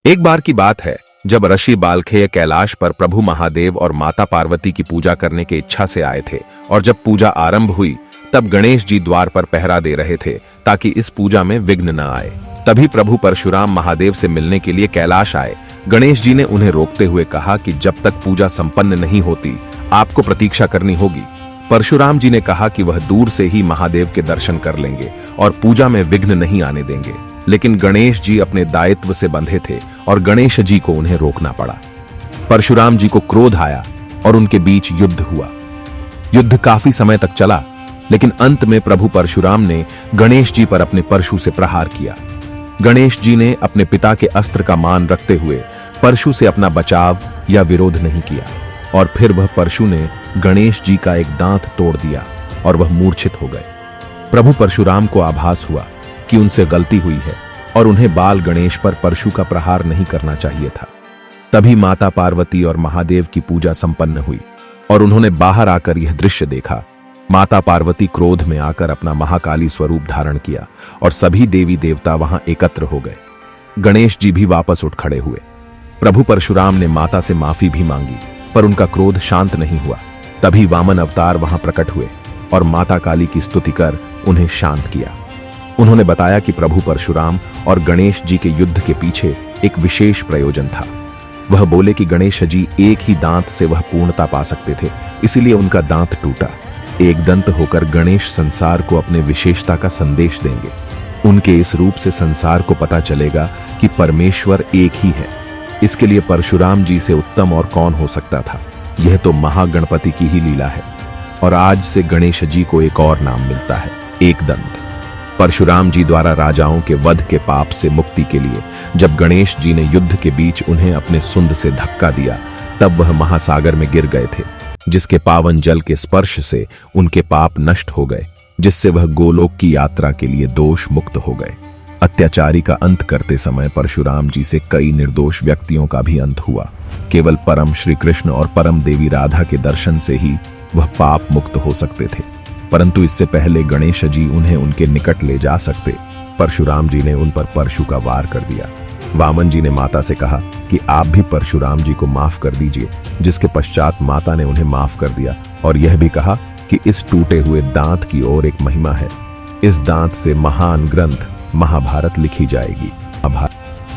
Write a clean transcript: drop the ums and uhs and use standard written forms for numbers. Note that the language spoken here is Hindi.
एक बार की बात है जब ऋषि बालखेय कैलाश पर प्रभु महादेव और माता पार्वती की पूजा करने की इच्छा से आए थे और जब पूजा आरंभ हुई तब गणेश जी द्वार पर पहरा दे रहे थे ताकि इस पूजा में विघ्न न आए। तभी प्रभु परशुराम महादेव से मिलने के लिए कैलाश आए। गणेश जी ने उन्हें रोकते हुए कहा कि जब तक पूजा संपन्न नहीं होती आपको प्रतीक्षा करनी होगी। परशुराम जी ने कहा कि वह दूर से ही महादेव के दर्शन कर लेंगे और पूजा में विघ्न नहीं आने देंगे, लेकिन गणेश जी अपने दायित्व से बंधे थे और गणेश जी को उन्हें रोकना पड़ा। परशुराम जी को क्रोध आया और उनके बीच युद्ध हुआ। युद्ध काफी समय तक चला, लेकिन अंत में प्रभु परशुराम ने गणेश जी पर अपने परशु से प्रहार किया। गणेश जी ने अपने पिता के अस्त्र का मान रखते हुए परशु से अपना बचाव या विरोध नहीं किया और फिर वह परशु ने गणेश जी का एक दांत तोड़ दिया और वह मूर्छित हो गए। प्रभु परशुराम को आभास हुआ कि उनसे गलती हुई है और उन्हें बाल गणेश पर परशु का प्रहार नहीं करना चाहिए था। तभी माता पार्वती और महादेव की पूजा संपन्न हुई और उन्होंने बाहर आकर यह दृश्य देखा। माता पार्वती क्रोध में आकर अपना महाकाली स्वरूप धारण किया और सभी देवी देवता वहां एकत्र हो गए। गणेश जी भी वापस उठ खड़े हुए। प्रभु परशुराम ने माता से माफी भी मांगी, पर उनका क्रोध शांत नहीं हुआ। तभी वामन अवतार वहां प्रकट हुए और माता काली की स्तुति कर उन्हें शांत किया। उन्होंने बताया कि प्रभु परशुराम और गणेश जी के युद्ध के पीछे एक विशेष प्रयोजन था। वह बोले कि गणेश जी एक ही दांत से वह पूर्णता पा सकते थे, इसीलिए उनका दांत टूटा। एक दंत होकर गणेश संसार को अपने विशेषता का संदेश देंगे। उनके इस रूप से संसार को पता चलेगा कि परमेश्वर एक ही है। इसके लिए परशुराम जी से उत्तम और कौन हो सकता था। यह तो महागणपति की ही लीला है और आज से गणेश जी को एक और नाम मिलता है, एक दंत। परशुराम जी द्वारा राजाओं के वध के पाप से मुक्ति के लिए जब गणेश जी ने युद्ध के बीच उन्हें अपने सुंड से धक्का दिया, तब वह महासागर में गिर गए थे, जिसके पावन जल के स्पर्श से उनके पाप नष्ट हो गए, जिससे वह गोलोक की यात्रा के लिए दोष मुक्त हो गए। अत्याचारी का अंत करते समय परशुराम जी से कई निर्दोष व्यक्तियों का भी अंत हुआ। केवल परम श्री कृष्ण और परम देवी राधा के दर्शन से ही वह पाप मुक्त हो सकते थे, परंतु इससे पहले गणेश जी उन्हें उनके निकट ले जा सकते। परशुराम जी ने उन पर परशु का वार कर दिया। वामन जी ने माता से कहा कि आप भी परशुराम जी को माफ कर दीजिए, जिसके पश्चात माता ने उन्हें माफ कर दिया और यह भी कहा कि इस टूटे हुए दांत की ओर एक महिमा है। इस दांत से महान ग्रंथ महाभारत लिखी जाएगी।